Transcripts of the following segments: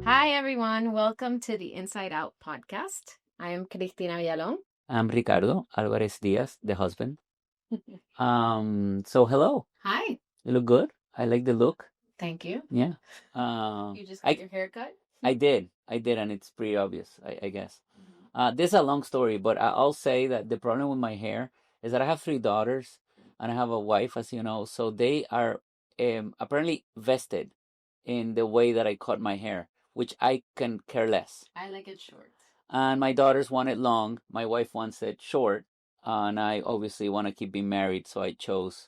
Hi, everyone. Welcome to the Inside Out podcast. I am Cristina Villalón. I'm Ricardo, Álvarez-Díaz, the husband. So hello. Hi. You look good. I like the look. Thank you. Yeah. You just got your haircut? I did, and it's pretty obvious, I guess. This is a long story, but I'll say that the problem with my hair is that I have 3 daughters and I have a wife, as you know, so they are apparently vested in the way that I cut my hair, which I can care less. I like it short. And my daughters want it long. My wife wants it short. And I obviously want to keep being married, so I chose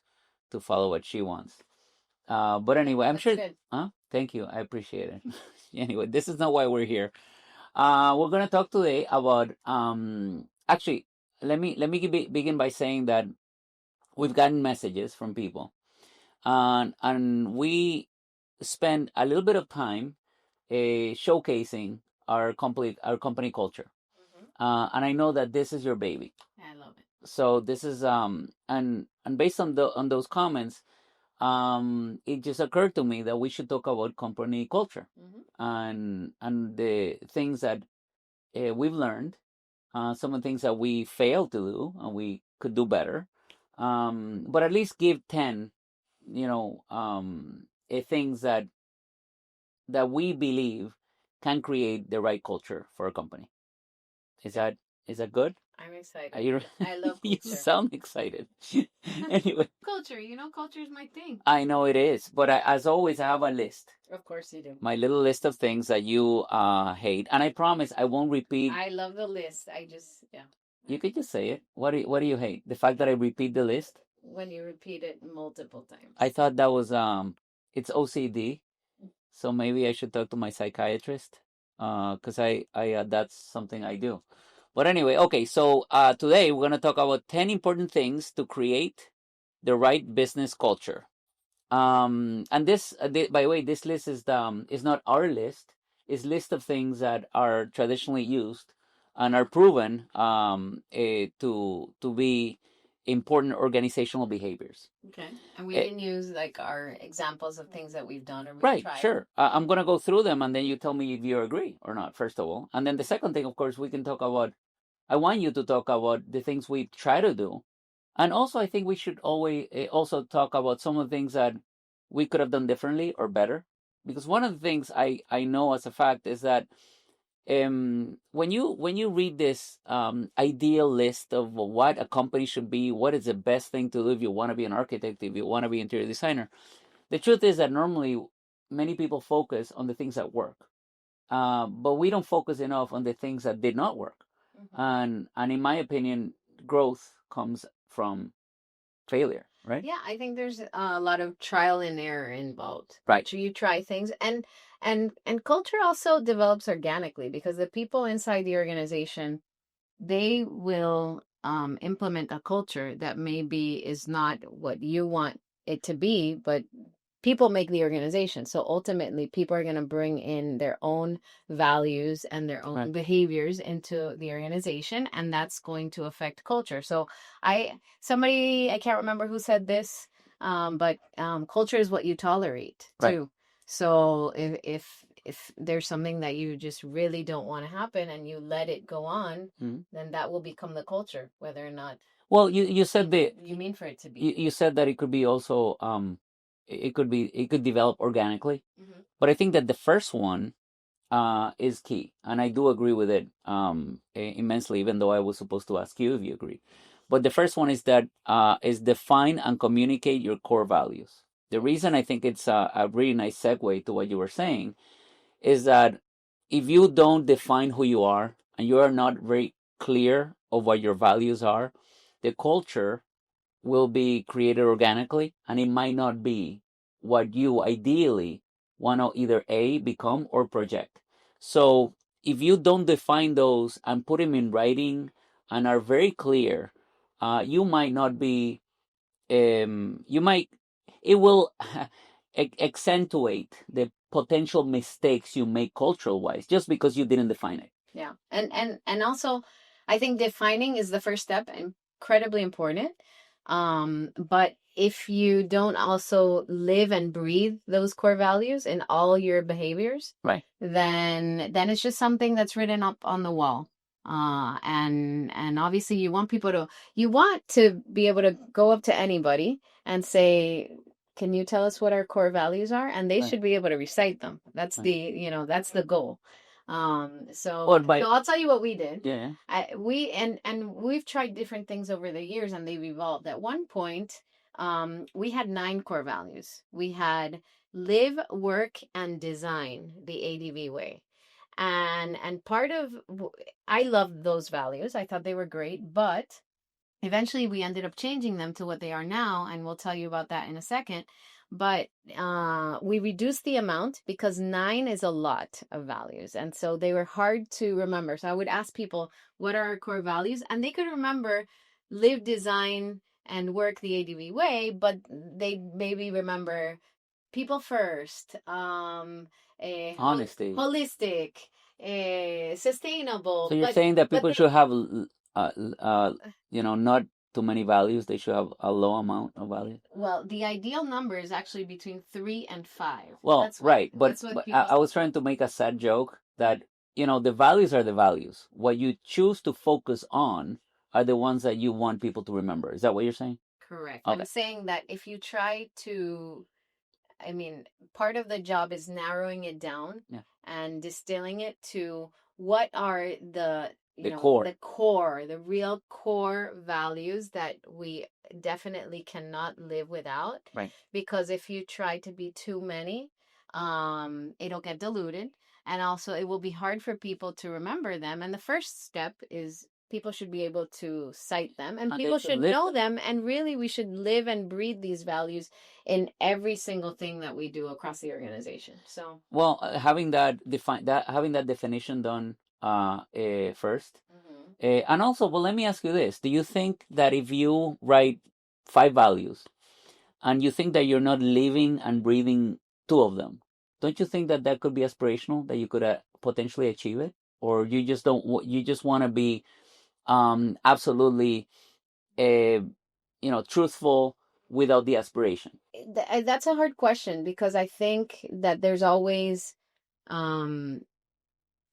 to follow what she wants. But anyway, I'm sure. Good. Thank you. I appreciate it. Anyway, this is not why we're here. We're gonna talk today about. Actually, let me begin by saying that we've gotten messages from people, and we spend a little bit of time showcasing our company culture. And I know that this is your baby. I love it. So this is and based on those comments, it just occurred to me that we should talk about company culture and the things that we've learned, some of the things that we failed to do and we could do better, but at least give 10, things that we believe can create the right culture for a company. Is that good? I'm excited. I love culture. You sound excited. Anyway. Culture, culture is my thing. I know it is, but as always, I have a list. Of course you do. My little list of things that you hate, and I promise I won't repeat. I love the list. You could just say it. What do you hate? The fact that I repeat the list? When you repeat it multiple times. I thought that was it's OCD, so maybe I should talk to my psychiatrist, because I that's something I do. But anyway, okay, so today we're going to talk about 10 important things to create the right business culture. And this, by the way, this list is not our list. It's a list of things that are traditionally used and are proven to be important organizational behaviors. Okay. And we can use like our examples of things that we've done or we've Right, tried. sure. I'm going to go through them and then you tell me if you agree or not, first of all. And then the second thing, of course, we can talk about, I want you to talk about the things we try to do. And also, I think we should always also talk about some of the things that we could have done differently or better. Because one of the things I know as a fact is that when you read this ideal list of what a company should be, what is the best thing to do if you want to be an architect, if you want to be an interior designer, the truth is that normally many people focus on the things that work, but we don't focus enough on the things that did not work. And in my opinion, growth comes from failure, right? Yeah, I think there's a lot of trial and error involved. Right. So you try things, and culture also develops organically because the people inside the organization, they will implement a culture that maybe is not what you want it to be, but people make the organization. So ultimately, people are going to bring in their own values and their own behaviors into the organization, and that's going to affect culture. So I can't remember who said this, but culture is what you tolerate too. So if there's something that you just really don't want to happen and you let it go on, then that will become the culture, whether or not. Well, you said you mean for it to be. You said that it could be also it could develop organically, but I think that the first one is key, and I do agree with it immensely, even though I was supposed to ask you if you agree. But the first one is that is define and communicate your core values. The reason I think it's a really nice segue to what you were saying is that if you don't define who you are and you are not very clear of what your values are, the culture will be created organically, and it might not be what you ideally want to either become or project. So if you don't define those and put them in writing and are very clear, you might not be. It will accentuate the potential mistakes you make cultural wise just because you didn't define it. Yeah, and also, I think defining is the first step, incredibly important. But if you don't also live and breathe those core values in all your behaviors, Right. then it's just something that's written up on the wall. And obviously you want to be able to go up to anybody and say, can you tell us what our core values are? And they Right. should be able to recite them. That's Right. that's the goal. So Well, by I'll tell you what we did. yeah, And we've tried different things over the years and they've evolved. At one point, we had 9 core values. We had live, work, and design the ADV way. And part of I loved those values. I thought they were great, but eventually we ended up changing them to what they are now, and we'll tell you about that in a second. But we reduced the amount because 9 is a lot of values, and so they were hard to remember. So I would ask people, what are our core values? And they could remember live, design, and work the ADV way, but they maybe remember people first, honesty. holistic, sustainable. So you're saying that But people should have, not too many values. They should have a low amount of values. well, the ideal number is actually between 3 and 5. Well, That's right, but, that's what but people. I was trying to make a sad joke that the values are the values. What you choose to focus on are the ones that you want people to remember. Is that what you're saying? Correct. Okay. I'm saying that if you try to, I mean, part of the job is narrowing it down Yeah. and distilling it to what are the The core. the real core values that we definitely cannot live without. Right. Because if you try to be too many, it'll get diluted, and also it will be hard for people to remember them. And the first step is people should be able to cite them, and And they people should should live know them. them, and really we should live and breathe these values in every single thing that we do across the organization. So, Well, having that definition done first, and also, well, let me ask you this: do you think that if you write 5 values and you think that you're not living and breathing 2 of them, don't you think that that could be aspirational, that you could potentially achieve it, or you just don't? You just want to be absolutely, truthful without the aspiration? that's a hard question because I think that there's always um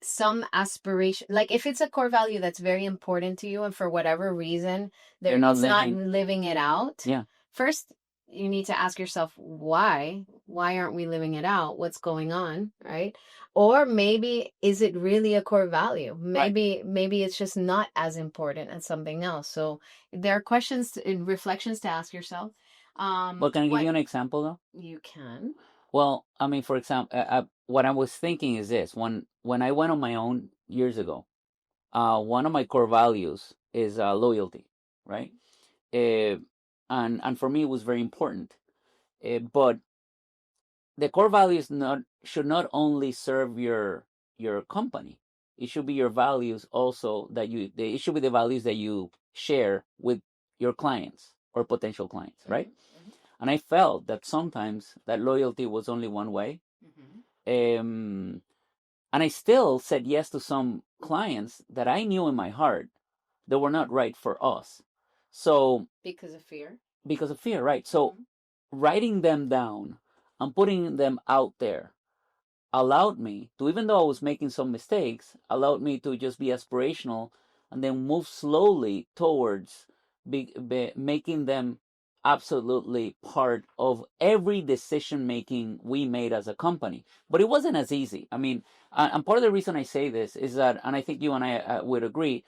some aspiration, like if it's a core value that's very important to you and for whatever reason You're there not it's not living. living it out. Yeah. First, you need to ask yourself why aren't we living it out, what's going on, right? Or maybe is it really a core value? Right. Maybe it's just not as important as something else. So there are questions and reflections to ask yourself. Well, can I give What you an example though? you can. Well, I mean, for example, what I was thinking is this: when I went on my own years ago, one of my core values is loyalty, right? Uh, and for me, it was very important. But the core values not should not only serve your company. It should be your values also it should be the values that you share with your clients or potential clients, right? And I felt that sometimes that loyalty was only one way. Um, and I still said yes to some clients that I knew in my heart that were not right for us. So Because of fear. because of fear, right? So writing them down and putting them out there allowed me to, even though I was making some mistakes, allowed me to just be aspirational and then move slowly towards making them absolutely part of every decision making we made as a company. But it wasn't as easy. I mean, and part of the reason I say this is that, and I think you and I would agree,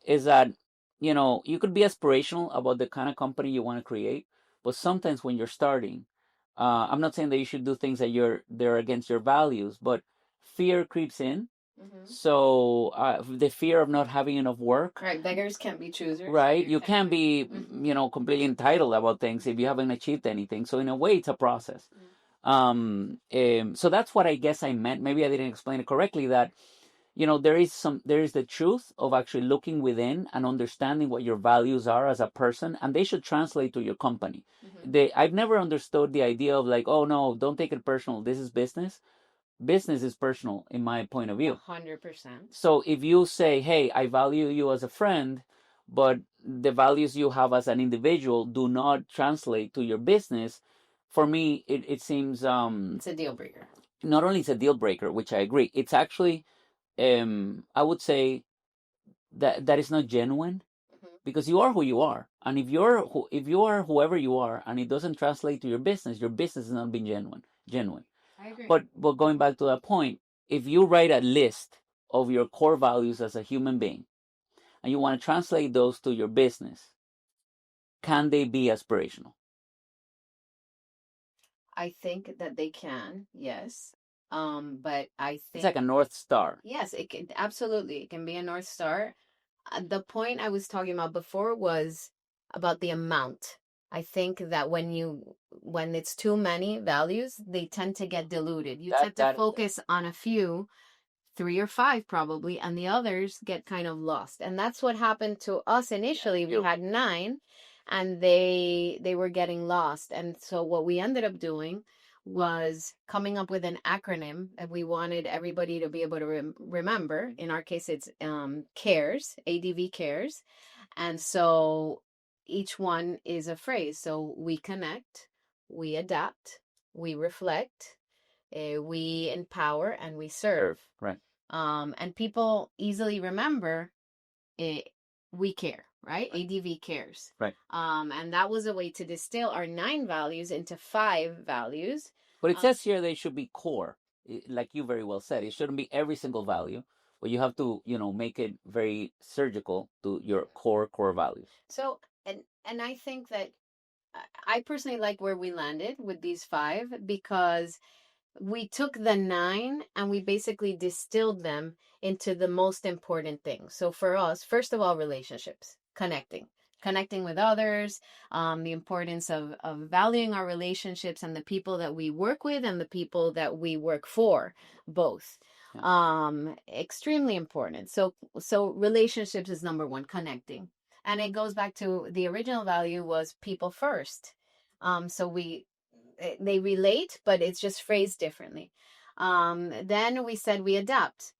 is that you could be aspirational about the kind of company you want to create, but sometimes when you're starting, I'm not saying that you should do things that they're against your values, but fear creeps in. So the fear of not having enough work. Right, beggars can't be choosers. Right, you can't be completely entitled about things if you haven't achieved anything. So in a way, it's a process. So that's what I guess I meant. Maybe I didn't explain it correctly. That there is the truth of actually looking within and understanding what your values are as a person, and they should translate to your company. I've never understood the idea of like, oh no, don't take it personal, this is business. Business is personal in my point of view. 100%. So if you say, hey, I value you as a friend, but the values you have as an individual do not translate to your business, for me, it seems It's a deal breaker. not only it's a deal breaker, which I agree, it's actually I would say that is not genuine, because you are who you are, and if you are whoever you are, and it doesn't translate to your business is not being genuine. I agree. But going back to that point, if you write a list of your core values as a human being, and you want to translate those to your business, can they be aspirational? I think that they can, yes. But I It's think like a North Star. yes, it can absolutely. It can be a North Star. The point I was talking about before was about the amount. I think that when it's too many values, they tend to get diluted. You tend to focus on a few, 3 or 5 probably, and the others get kind of lost. And that's what happened to us initially. We had 9 and they were getting lost. And so what we ended up doing was coming up with an acronym that we wanted everybody to be able to remember. In our case, it's CARES, ADV CARES. And so each one is a phrase. So we connect, we adapt, we reflect, we empower, and we serve. Right. And people easily remember it. We care, right? ADV cares. Right. And that was a way to distill our 9 values into 5 values. But it says here they should be core, like you very well said. It shouldn't be every single value, but you have to, make it very surgical to your core values. So, and I think that I personally like where we landed with these 5, because we took the 9 and we basically distilled them into the most important things. So for us, first of all, relationships, connecting with others, the importance of valuing our relationships and the people that we work with and the people that we work for, both. Extremely important. So relationships is number 1, connecting. And it goes back to the original value was people first. So they relate, but it's just phrased differently. Then we said we adapt.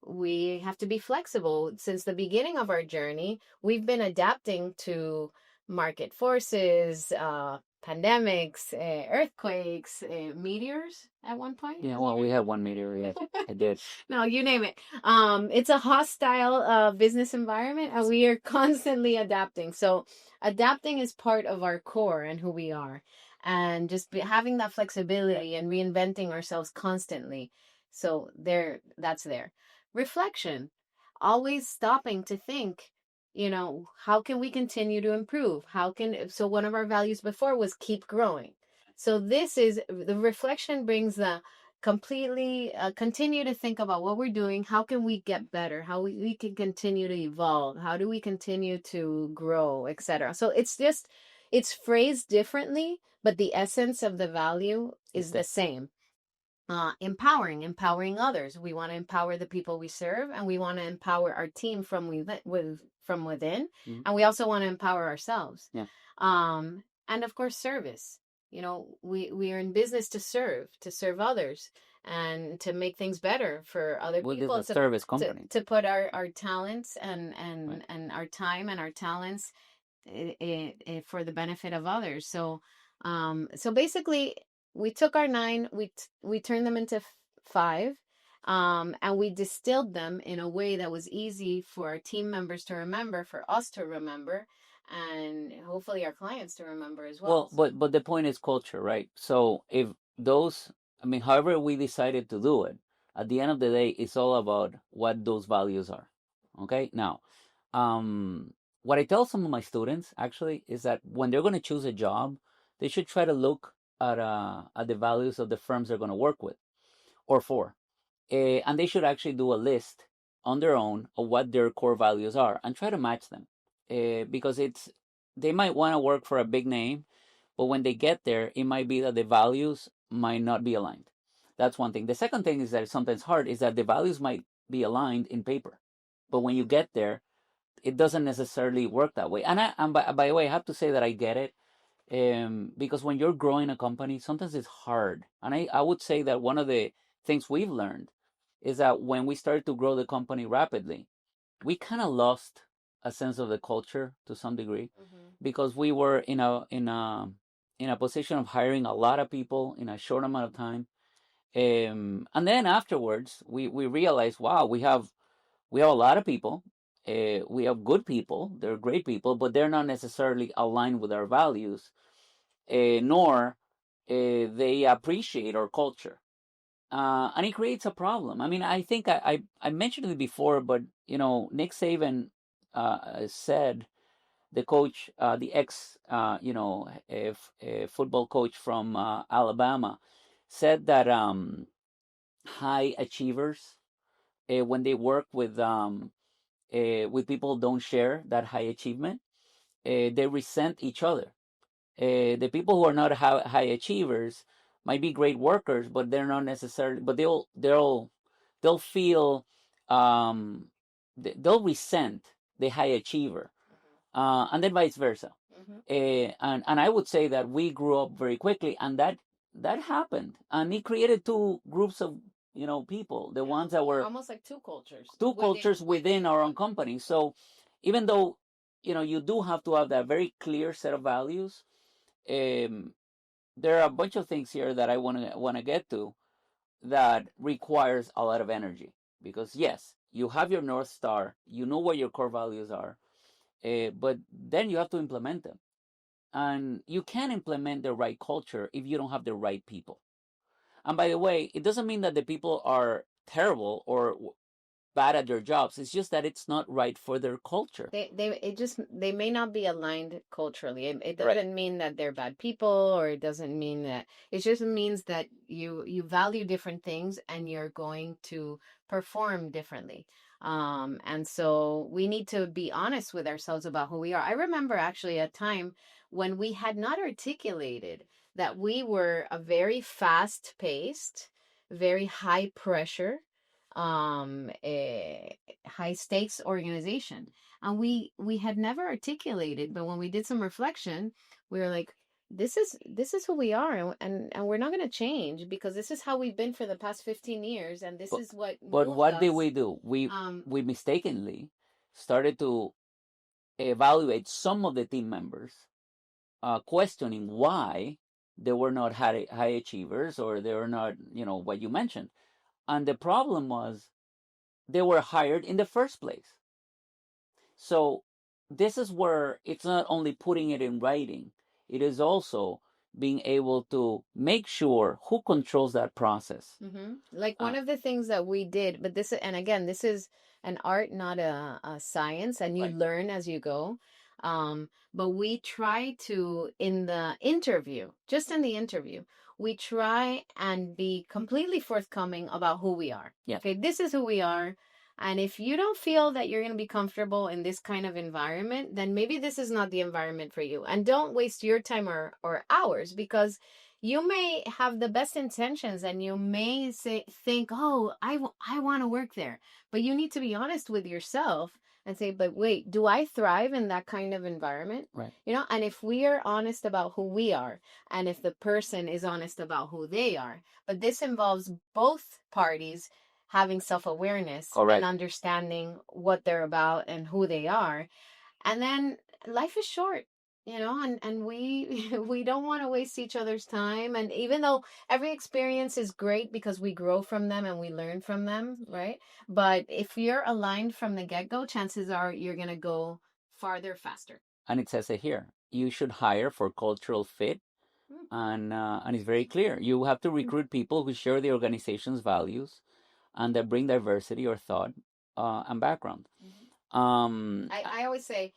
We have to be flexible. Since the beginning of our journey, we've been adapting to market forces, pandemics, earthquakes, meteors at one point. Yeah, well, we had one meteor. Yeah, I did. No, you name it. It's a hostile business environment, and we are constantly adapting. So adapting is part of our core and who we are, and just having that flexibility and reinventing ourselves constantly. So that's there. Reflection, always stopping to think, how can we continue to improve? So one of our values before was keep growing. So this is the reflection brings the completely continue to think about what we're doing. How can we get better? How we can continue to evolve? How do we continue to grow, etc.? So it's phrased differently, but the essence of the value is the same. Empowering others. We want to empower the people we serve, and we want to empower our team from within, and we also want to empower ourselves. Yeah. And of course, service. We are in business to serve others and to make things better for other people. It's a service company. To put our talents and our time and our talents for the benefit of others. So basically, we took our 9, we turned them into 5, and we distilled them in a way that was easy for our team members to remember, for us to remember, and hopefully our clients to remember as well. Well, but the point is culture, right? So if however we decided to do it, at the end of the day, it's all about what those values are. Okay. Now, what I tell some of my students actually is that when they're going to choose a job, they should try to look at the values of the firms they're going to work with or for, and they should actually do a list on their own of what their core values are and try to match them, because they might want to work for a big name, but when they get there, it might be that the values might not be aligned. That's one thing. The second thing is that it's sometimes hard is that the values might be aligned in paper, but when you get there, it doesn't necessarily work that way. And by the way, I have to say that I get it, because when you're growing a company, sometimes it's hard. And I would say that one of the things we've learned is that when we started to grow the company rapidly, we kind of lost a sense of the culture to some degree, because we were in a position of hiring a lot of people in a short amount of time. And then afterwards, we realized, wow, we have a lot of people. We have good people. They're great people, but they're not necessarily aligned with our values, nor they appreciate our culture. And it creates a problem. I mean, I think I mentioned it before, but Nick Saban said, the coach, the ex, football coach from Alabama, said that high achievers, when they work with people who don't share that high achievement, they resent each other. The people who are not high achievers might be great workers, but they're not necessarily. But they'll feel, they'll resent the high achiever, and then vice versa. And I would say that we grew up very quickly, and that happened, and it created two groups of people. The ones that were almost like two cultures. Cultures within our own company. So even though you do have to have that very clear set of values, there are a bunch of things here that I want to get to that requires a lot of energy, because yes, you have your North Star, you know what your core values are, but then you have to implement them, and you can't implement the right culture if you don't have the right people. And by the way, it doesn't mean that the people are terrible or bad at their jobs. It's just that it's not right for their culture. They may not be aligned culturally. It doesn't mean that they're bad people, or it doesn't mean that. It just means that you value different things and you're going to perform differently. And so we need to be honest with ourselves about who we are. I remember actually a time when we had not articulated that we were a very fast paced, very high pressure, a high stakes organization, and we had never articulated, but when we did some reflection, we were like, this is who we are, and we're not going to change, because this is how we've been for the past 15 years, and this is what But moved what did us. we do? We mistakenly started to evaluate some of the team members, questioning why they were not high achievers, or they were not, what you mentioned. And the problem was, they were hired in the first place. So this is where it's not only putting it in writing, it is also being able to make sure who controls that process. Like one of the things that we did, but this, and again, this is an art, not a science, and you learn as you go. But we try to, in the interview, just in the interview, we try and be completely forthcoming about who we are. Yeah. Okay, this is who we are. And if you don't feel that you're going to be comfortable in this kind of environment, then maybe this is not the environment for you. And don't waste your time or ours, because you may have the best intentions and you may think, oh, I want to work there. But you need to be honest with yourself and say, but wait, do I thrive in that kind of environment? Right. And if we are honest about who we are, and if the person is honest about who they are, but this involves both parties having self-awareness Correct. and understanding what they're about and who they are. And then life is short, and we we don't want to waste each other's time. And even though every experience is great because we grow from them and we learn from them, right? But if you're aligned from the get-go, chances are you're going to go farther faster. And it says it here, you should hire for cultural fit. And it's very clear. You have to recruit people who share the organization's values and that bring diversity or thought and background. I always say,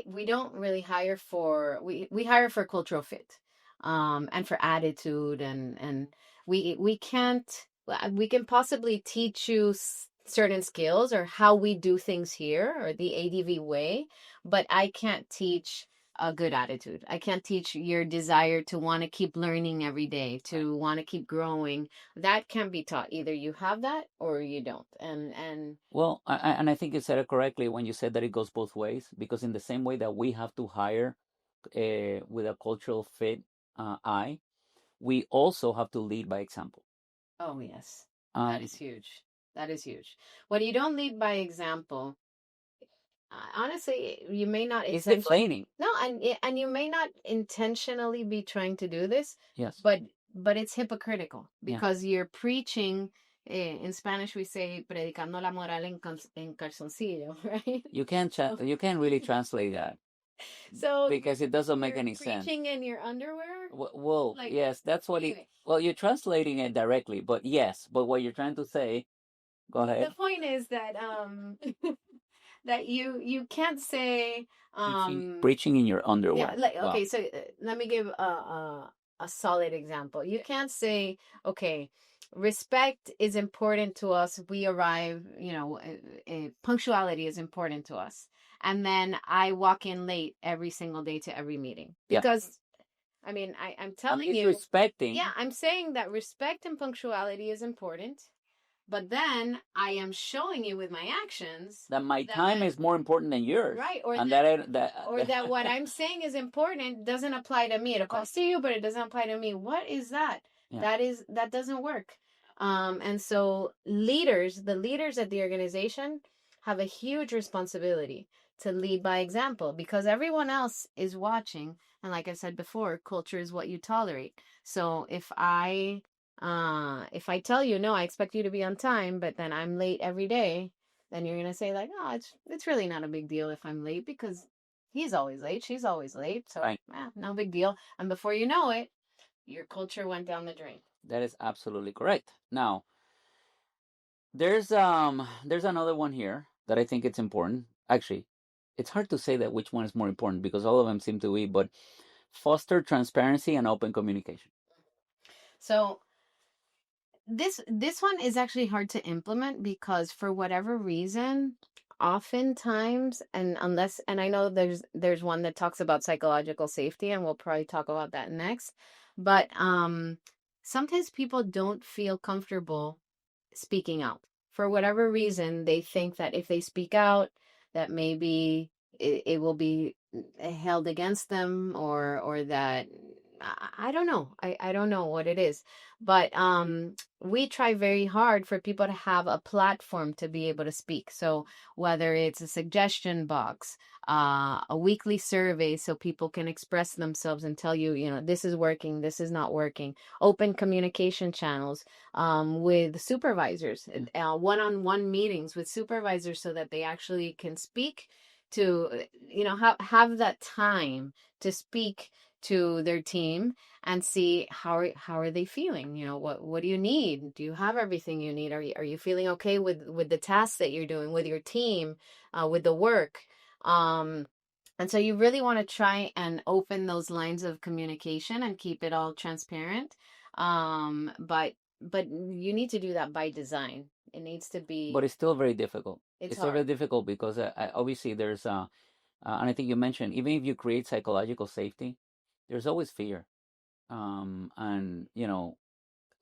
we don't really hire for we hire for cultural fit, and for attitude, and we can't we can possibly teach you certain skills or how we do things here, or the AD&V way, but I can't teach a good attitude. I can't teach your desire to want to keep learning every day, to want to keep growing. That can be taught. Either you have that or you don't. And well, I think you said it correctly when you said that it goes both ways, because in the same way that we have to hire with a cultural fit eye, we also have to lead by example. Oh, yes. That is huge. That is huge. When you don't lead by example, honestly, you may not It's intention deflating. no, and you may not intentionally be trying to do this, Yes. but it's hypocritical Yeah. because you're preaching. In Spanish, we say predicando la moral en calzoncillo, right? You can't really translate that So because it doesn't make you're any sense. preaching in your underwear. Well, Like, yes, that's what it. anyway, Well, you're translating it directly, but yes, but what you're trying to say, go the ahead. point is that that you can't say Preaching in your yeah, underwear. like Wow. okay, so let me give a solid example. You can't say, okay, respect is important to us. We arrive, punctuality is important to us. And then I walk in late every single day to every meeting. Yeah. Because I mean, I'm telling you, Disrespecting. yeah, I'm saying that respect and punctuality is important. But then I am showing you with my actions That my time is more important than yours. right, or And that what I'm saying is important doesn't apply to me. It applies to you, but it doesn't apply to me. What is that? Yeah. That doesn't work. And so the leaders at the organization have a huge responsibility to lead by example because everyone else is watching. And like I said before, culture is what you tolerate. So if I tell you, no, I expect you to be on time, but then I'm late every day, then you're gonna say like, oh, it's really not a big deal if I'm late because he's always late, she's always late, so Right. no big deal. And before you know it, your culture went down the drain. That is absolutely correct. Now, there's another one here that I think it's important. Actually, it's hard to say that which one is more important because all of them seem to be, but foster transparency and open communication. So this one is actually hard to implement because for whatever reason, oftentimes, and I know there's one that talks about psychological safety, and we'll probably talk about that next, but sometimes people don't feel comfortable speaking out. For whatever reason, they think that if they speak out, that maybe it will be held against them, or that I don't know. I don't know what it is. But we try very hard for people to have a platform to be able to speak. So whether it's a suggestion box, a weekly survey so people can express themselves and tell you, this is working, this is not working, open communication channels with supervisors, one-on-one meetings with supervisors so that they actually can speak to, have that time to speak to their team and see how are they feeling. What do you need? Do you have everything you need? Are you feeling okay with the tasks that you're doing with your team, with the work? And so you really want to try and open those lines of communication and keep it all transparent. But you need to do that by design. It needs to be. But it's still very difficult. It's still very hard. difficult because obviously there's and I think you mentioned even if you create psychological safety, there's always fear. And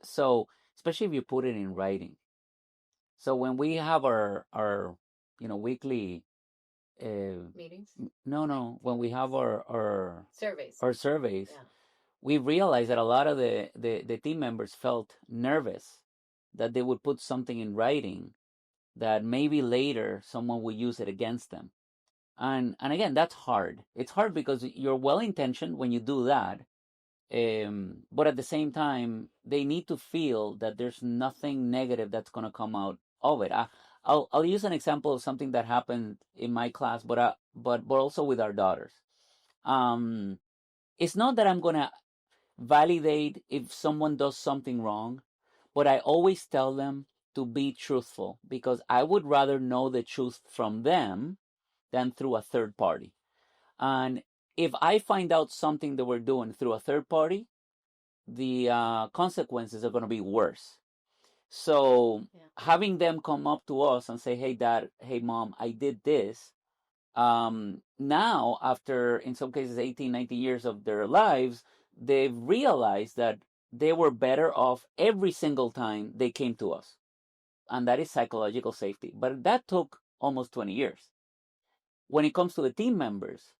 so especially if you put it in writing. So when we have our weekly Meetings, no, when we have surveys. our surveys, Yeah. we realized that a lot of the team members felt nervous that they would put something in writing that maybe later someone would use it against them. And again, that's hard. It's hard because you're well intentioned when you do that, but at the same time, they need to feel that there's nothing negative that's going to come out of it. I'll use an example of something that happened in my class, but also with our daughters. Um, it's not that I'm going to validate if someone does something wrong, but I always tell them to be truthful because I would rather know the truth from them than through a third party. And if I find out something that we're doing through a third party, the consequences are going to be worse. So having them come up to us and say, "Hey, Dad, hey, Mom, I did this." Now, after in some cases 18, 19 years of their lives, they've realized that they were better off every single time they came to us, and that is psychological safety. But that took almost 20 years. When it comes to the team members,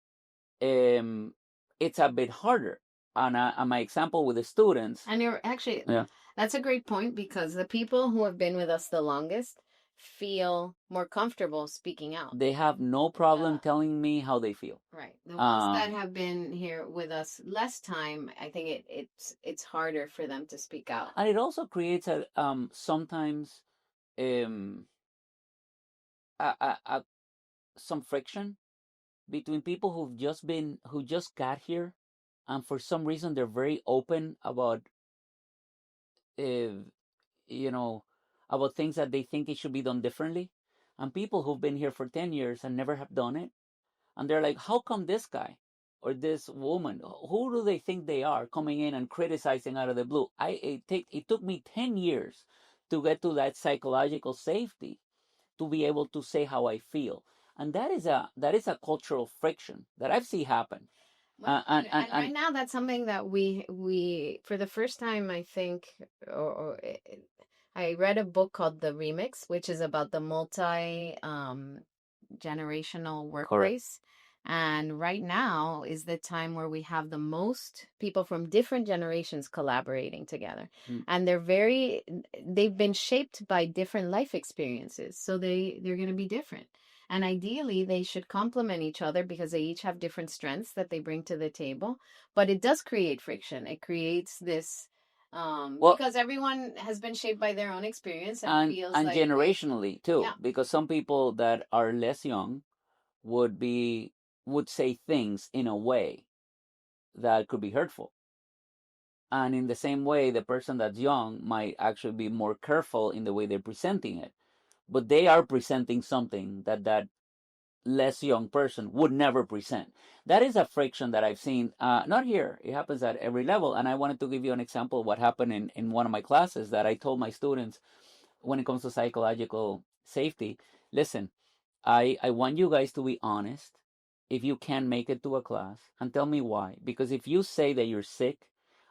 it's a bit harder. And my example with the students, And you're actually, yeah, that's a great point because the people who have been with us the longest, feel more comfortable speaking out. They have no problem telling me how they feel. Right. The ones that have been here with us less time, I think it's harder for them to speak out. And it also creates a sometimes um some friction between people who just got here, and for some reason they're very open about uh, you know, about things that they think it should be done differently, and people who've been here for 10 years and never have done it, and they're like, how come this guy or this woman, who do they think they are, coming in and criticizing out of the blue? It took me 10 years to get to that psychological safety to be able to say how I feel. And that is a cultural friction that I've seen happen. Well, and right now that's something that we for the first time, I think, I read a book called The Remix, which is about the multi generational workplace. Correct. And right now is the time where we have the most people from different generations collaborating together. And they've been shaped by different life experiences. So they're going to be different. And ideally, they should complement each other because they each have different strengths that they bring to the table. But it does create friction. It creates this because everyone has been shaped by their own experience and feels and like generationally too, yeah. because some people that are less young would say things in a way that could be hurtful. And in the same way, the person that's young might actually be more careful in the way they're presenting it. But they are presenting something that less young person would never present. That is a friction that I've seen, not here. It happens at every level. And I wanted to give you an example of what happened in one of my classes that I told my students when it comes to psychological safety. Listen, I want you guys to be honest if you can make it to a class and tell me why. Because if you say that you're sick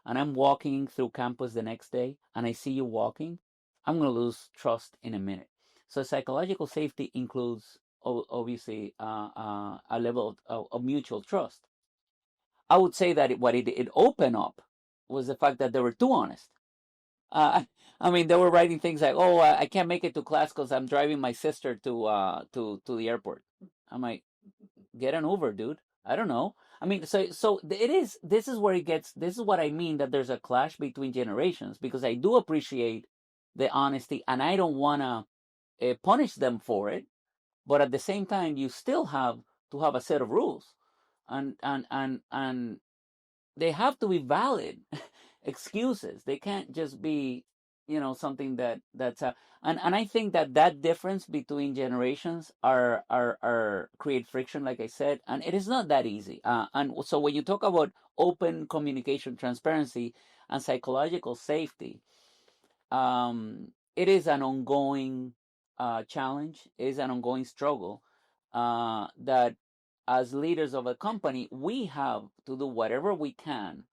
and I'm walking through campus the next day and I see you walking, I'm going to lose trust in a minute. So psychological safety includes obviously a level of mutual trust. I would say that what it opened up was the fact that they were too honest. I mean, they were writing things like, "Oh, I can't make it to class because I'm driving my sister to the airport." I'm like, "Get an Uber, dude." I don't know. I mean, so it is. This is where it gets. This is what I mean that there's a clash between generations, because I do appreciate the honesty and I don't wanna punish them for it, but at the same time, you still have to have a set of rules, and they have to be valid excuses. They can't just be, something that's and I think that difference between generations are create friction, like I said, and it is not that easy. And so when you talk about open communication, transparency, and psychological safety, it is an ongoing challenge. It is an ongoing struggle that as leaders of a company, we have to do whatever we can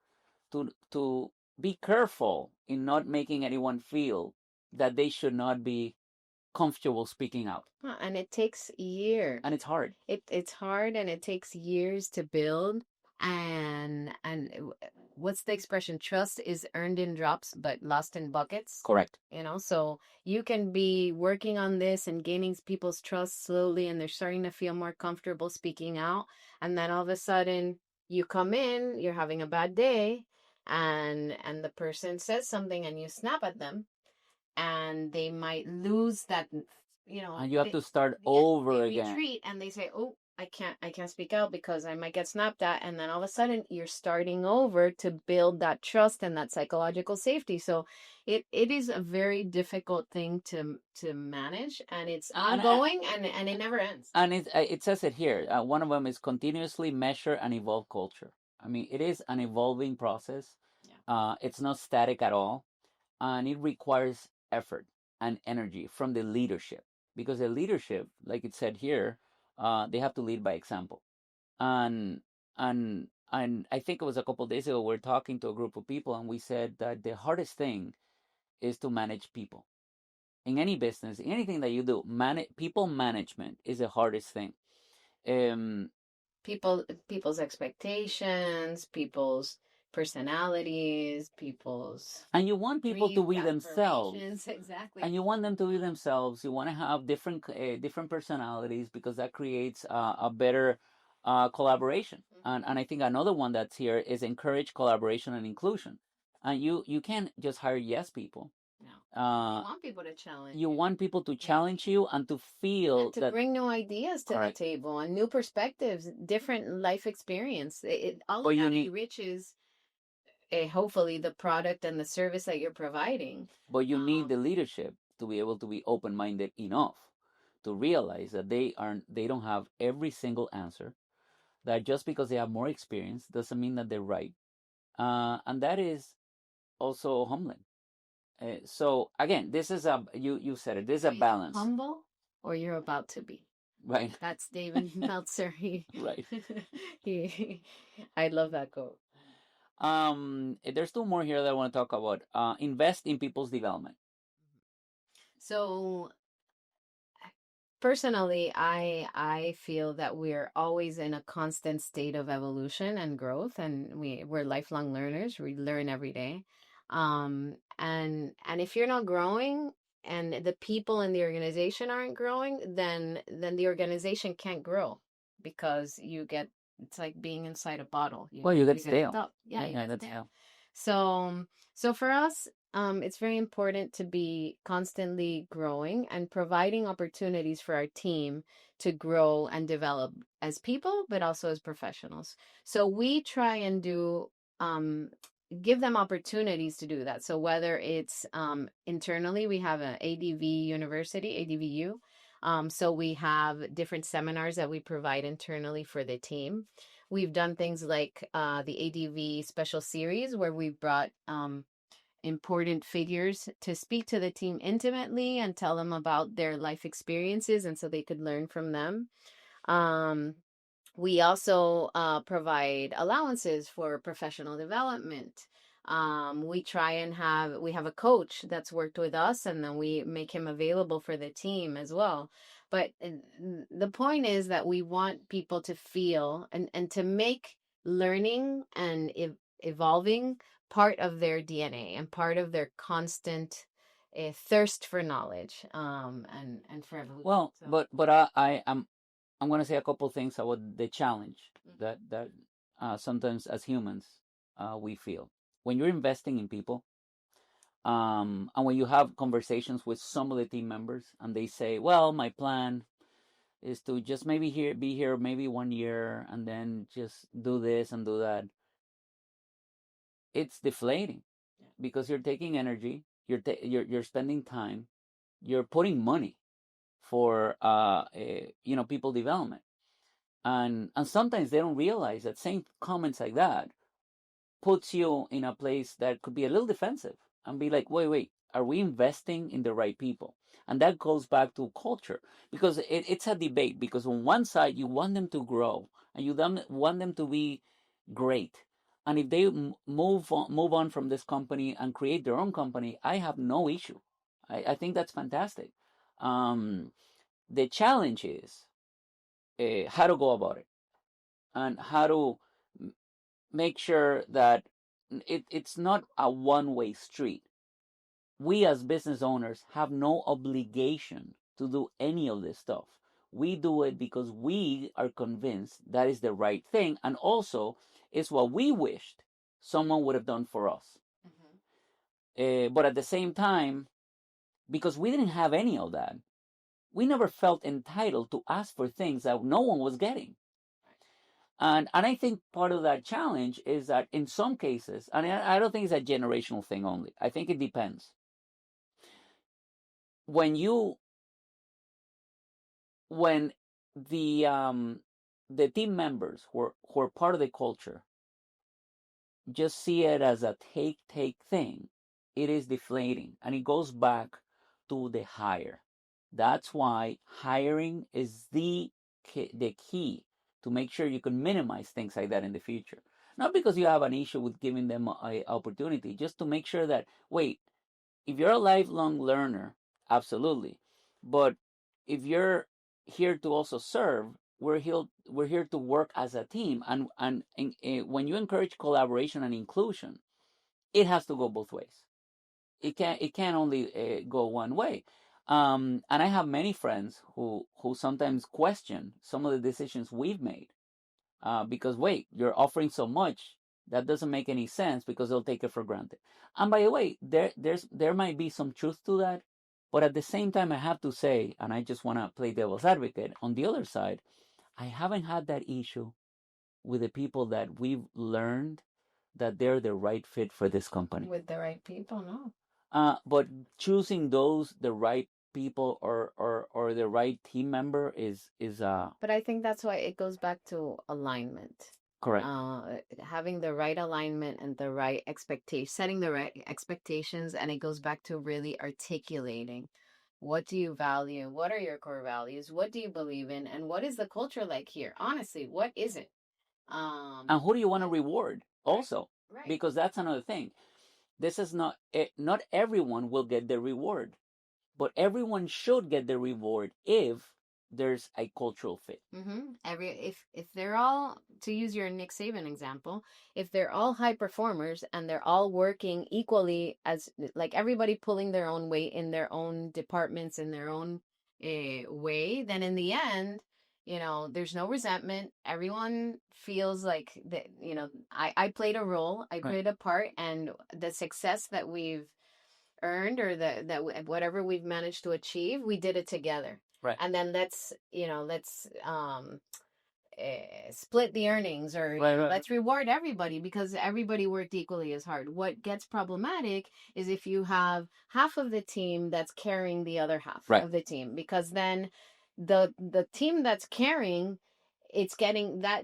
to be careful in not making anyone feel that they should not be comfortable speaking out. And it takes years. And it's hard. It's hard, and it takes years to build. And what's the expression? Trust is earned in drops, but lost in buckets. Correct. So you can be working on this and gaining people's trust slowly, and they're starting to feel more comfortable speaking out. And then all of a sudden, you come in, you're having a bad day, and the person says something, and you snap at them, and they might lose that. And you have to start over they again. retreat, and they say, "Oh, I can't speak out because I might get snapped at." And then all of a sudden, you're starting over to build that trust and that psychological safety. So it is a very difficult thing to manage, and it's ongoing, and it never ends. And it says it here. One of them is continuously measure and evolve culture. I mean, it is an evolving process. Yeah. It's not static at all, and it requires effort and energy from the leadership, because the leadership, like it said here, they have to lead by example. And I think it was a couple of days ago, we are talking to a group of people, and we said that the hardest thing is to manage people in any business, in anything that you do. People management is the hardest thing. People's expectations, people's personalities, people's And you want people to dreams, be themselves. aspirations. Exactly. And you want them to be themselves. You want to have different personalities, because that creates a better collaboration. And I think another one that's here is encourage collaboration and inclusion. And you can't just hire yes people. No. You want people to challenge You want people to challenge you and to feel and to that bring new ideas to the table and new perspectives, different life experience. All But of you that need enriches, hopefully, the product and the service that you're providing. but you need the leadership to be able to be open-minded enough to realize that they don't have every single answer, that just because they have more experience doesn't mean that they're right, and that is also humbling. So again, this is you said it. This is a balance, Humble, or you're about to be. right? That's David Meltzer. Right. I love that quote. There's two more here that I want to talk about. Invest in people's development. So personally, I feel that we're always in a constant state of evolution and growth, and we're lifelong learners. We learn every day. And if you're not growing and the people in the organization aren't growing, then the organization can't grow, because it's like being inside a bottle. Well, you get get stale. stuck. Yeah, you get that's stale. So for us, it's very important to be constantly growing and providing opportunities for our team to grow and develop as people, but also as professionals. So we try and give them opportunities to do that. So whether it's internally, we have an ADV university, ADVU. So we have different seminars that we provide internally for the team. We've done things like the ADV special series, where we've brought important figures to speak to the team intimately and tell them about their life experiences, and so they could learn from them. We also provide allowances for professional development. We have a coach that's worked with us, and then we make him available for the team as well. But the point is that we want people to feel and to make learning and evolving part of their DNA and part of their constant thirst for knowledge, and for evolution. Well, but I'm going to say a couple things about the challenge that sometimes as humans we feel when you're investing in people, and when you have conversations with some of the team members, and they say, "Well, my plan is to just maybe be here maybe 1 year, and then just do this and do that." It's deflating, because you're taking energy, you're spending time, you're putting money for people development, and sometimes they don't realize that saying comments like that puts you in a place that could be a little defensive, and be like, wait, are we investing in the right people? And that goes back to culture, because it's a debate, because on one side you want them to grow and you want them to be great, and if they move on from this company and create their own company, I have no issue. I think that's fantastic. The challenge is how to go about it, and how to make sure that it's not a one-way street. We as business owners have no obligation to do any of this stuff. We do it because we are convinced that is the right thing, and also it's what we wished someone would have done for us. But at the same time, because we didn't have any of that, we never felt entitled to ask for things that no one was getting. And I think part of that challenge is that in some cases, and I don't think it's a generational thing only, I think it depends. When the team members who are part of the culture just see it as a take thing, it is deflating, and it goes back to the hire. That's why hiring is the key to make sure you can minimize things like that in the future. Not because you have an issue with giving them an opportunity, just to make sure that, wait, if you're a lifelong learner, absolutely. But if you're here to also serve, we're here to work as a team, and when you encourage collaboration and inclusion, it has to go both ways. It can't only go one way. And I have many friends who sometimes question some of the decisions we've made, because wait, you're offering so much that doesn't make any sense, because they'll take it for granted. And by the way, there might be some truth to that, but at the same time, I have to say, and I just want to play devil's advocate on the other side, I haven't had that issue with the people that we've learned that they're the right fit for this company. With the right people, no. But choosing the right people, or the right team member is But I think that's why it goes back to alignment. correct. Having the right alignment and the right expectation, setting the right expectations, and it goes back to really articulating what do you value, what are your core values, what do you believe in, and what is the culture like here? Honestly, what is it? And who do you want to reward also? Right. Because that's another thing. This is not everyone will get the reward, but everyone should get the reward if there's a cultural fit. If they're all, to use your Nick Saban example, if they're all high performers and they're all working equally, as like everybody pulling their own weight in their own departments in their own way, then in the end, there's no resentment. Everyone feels like that. I played a role, I played a part, and the success that we've earned, or whatever we've managed to achieve, we did it together. Right. And then let's split the earnings, or Right. let's reward everybody because everybody worked equally as hard. What gets problematic is if you have half of the team that's carrying the other half of the team, because then the team that's carrying, it's getting that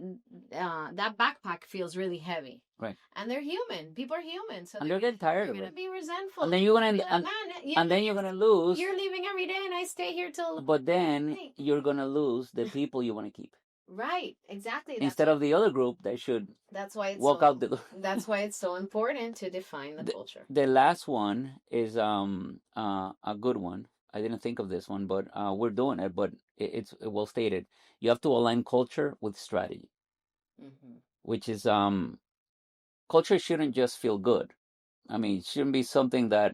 backpack feels really heavy. Right. And they're human. People are human, so and they're getting tired of gonna it. be resentful. And then you're gonna Be like, and, "Man, and then you're gonna lose. You're leaving every day, and I stay here till." But then you're gonna lose the people you want to keep. Right, exactly. Instead of the other group that should That's why it's walk out the door. That's why it's so important to define the culture. The last one is a good one. I didn't think of this one, but we're doing it. But it's well stated. You have to align culture with strategy, which is culture shouldn't just feel good. I mean, it shouldn't be something that,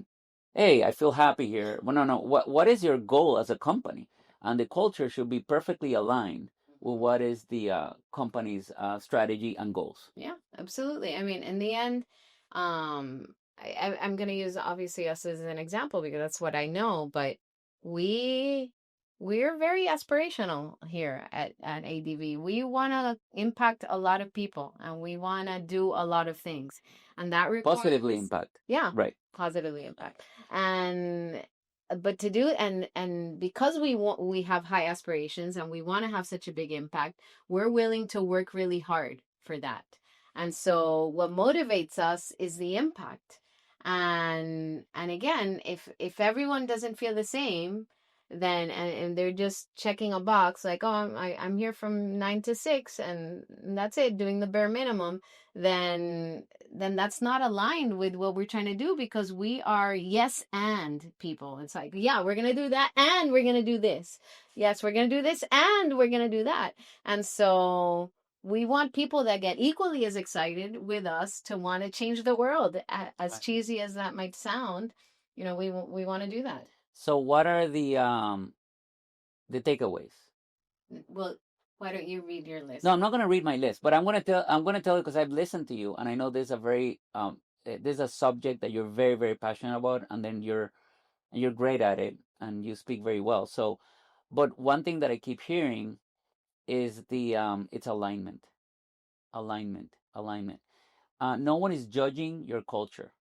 hey, I feel happy here. Well, no. What is your goal as a company? And the culture should be perfectly aligned with what is the company's strategy and goals. Yeah, absolutely. I mean, in the end, I'm going to use obviously us as an example because that's what I know, but we're very aspirational here at AD&V. We want to impact a lot of people, and we want to do a lot of things, and that requires positively impact. Yeah, right. Positively impact. And but to do, and because we have high aspirations and we want to have such a big impact, we're willing to work really hard for that. And so what motivates us is the impact. And again, if everyone doesn't feel the same, then and they're just checking a box like, oh, I'm here from 9 to 6 and that's it, doing the bare minimum, then that's not aligned with what we're trying to do, because we are yes and people. It's like, yeah, we're gonna do that and we're gonna do this. Yes, we're gonna do this and we're gonna do that. And so we want people that get equally as excited with us to want to change the world. As cheesy as that might sound, we want to do that. So what are the takeaways? Well, why don't you read your list? No, I'm not going to read my list, but I'm going to tell you because I've listened to you, and I know there's a subject that you're very, very passionate about, and then you're great at it, and you speak very well. So, but one thing that I keep hearing is it's alignment. No one is judging your culture.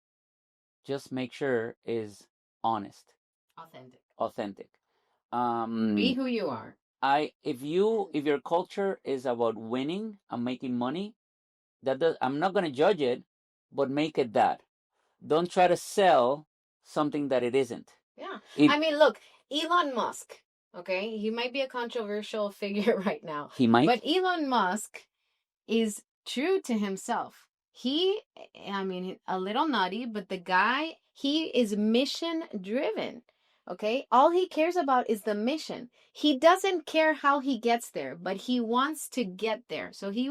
Just make sure is honest, authentic. Be who you are. If your culture is about winning and making money, I'm not gonna judge it, but make it that. Don't try to sell something that it isn't. Yeah. I mean, look, Elon Musk, okay? He might be a controversial figure right now. He might. But Elon Musk is true to himself. A little nutty, but the guy, he is mission driven. Okay? All he cares about is the mission. He doesn't care how he gets there, but he wants to get there. So he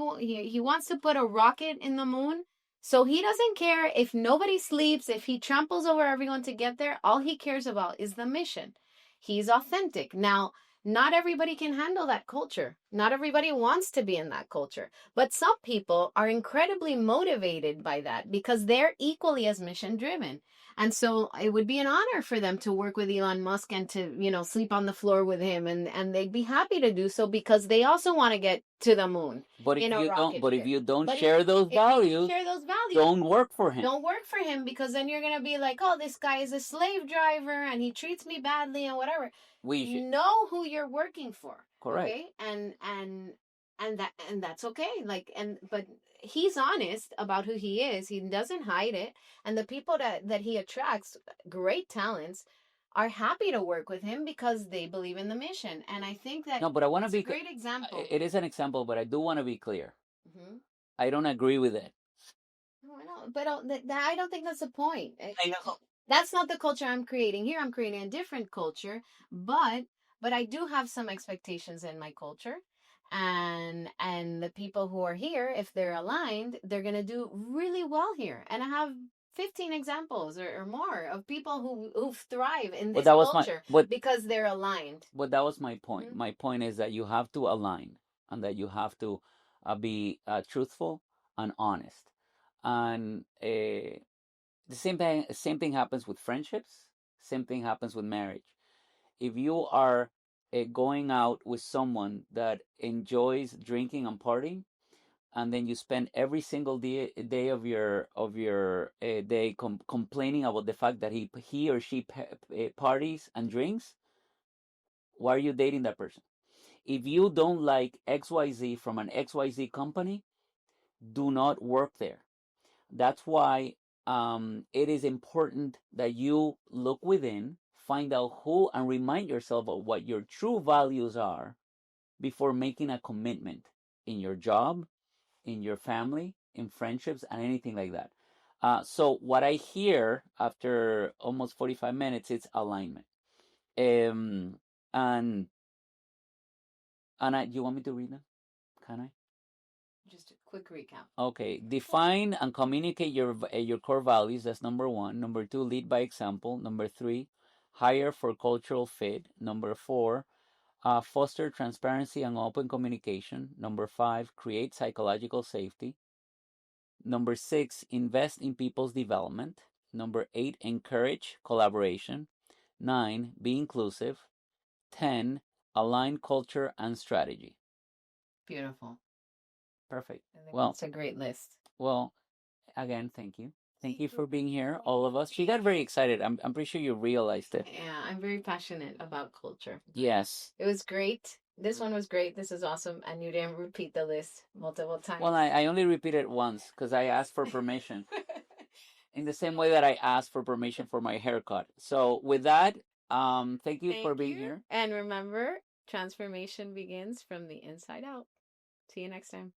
wants to put a rocket in the moon. So he doesn't care if nobody sleeps, if he tramples over everyone to get there. All he cares about is the mission. He's authentic. Now, not everybody can handle that culture. Not everybody wants to be in that culture. But some people are incredibly motivated by that because they're equally as mission driven. And so it would be an honor for them to work with Elon Musk and to, sleep on the floor with him, and they'd be happy to do so because they also want to get to the moon But in a rocket if ship. you don't But share those if you values, share those values, don't work for him. don't work for him, because then you're gonna be like, oh, this guy is a slave driver and he treats me badly and whatever. We should Know who you're working for. correct. Okay? And that's okay. But he's honest about who he is. He doesn't hide it. And the people that he attracts, great talents, are happy to work with him because they believe in the mission. And I think that No, but I want to it's a be. great example. It is an example, but I do want to be clear. Mm-hmm. I don't agree with it. No, I know, but I don't think that's the point. I know. That's not the culture I'm creating here. I'm creating a different culture, but I do have some expectations in my culture, and the people who are here, if they're aligned, they're gonna do really well here. And I have 15 examples or more of people who thrive in But this culture because they're aligned. But that was my point. Mhm. My point is that you have to align and that you have to be truthful and honest. And the same thing happens with friendships. Same thing happens with marriage. If you are going out with someone that enjoys drinking and partying, and then you spend every single day of your day complaining about the fact that he or she parties and drinks, why are you dating that person? If you don't like XYZ from an XYZ company, do not work there. That's why it is important that you look within, find out who, and remind yourself of what your true values are before making a commitment in your job, in your family, in friendships, and anything like that. So what I hear after almost 45 minutes is alignment. Um, and you want me to read them? Can I? Just a quick recap. Okay. Define and communicate your core values. That's number one. Number two, lead by example. Number three, hire for cultural fit. Number four, foster transparency and open communication. Number five, create psychological safety. Number six, invest in people's development. Number eight, encourage collaboration. Nine, be inclusive. 10, align culture and strategy. Beautiful. Perfect. I think Well, that's a great list. Well, again, thank you. Thank you for being here, all of us. She got very excited. I'm pretty sure you realized it. Yeah, I'm very passionate about culture. Yes. It was great. This one was great. This is awesome. And you didn't repeat the list multiple times. Well, I only repeated it once because I asked for permission. In the same way that I asked for permission for my haircut. So with that, thank you for being here. And remember, transformation begins from the inside out. See you next time.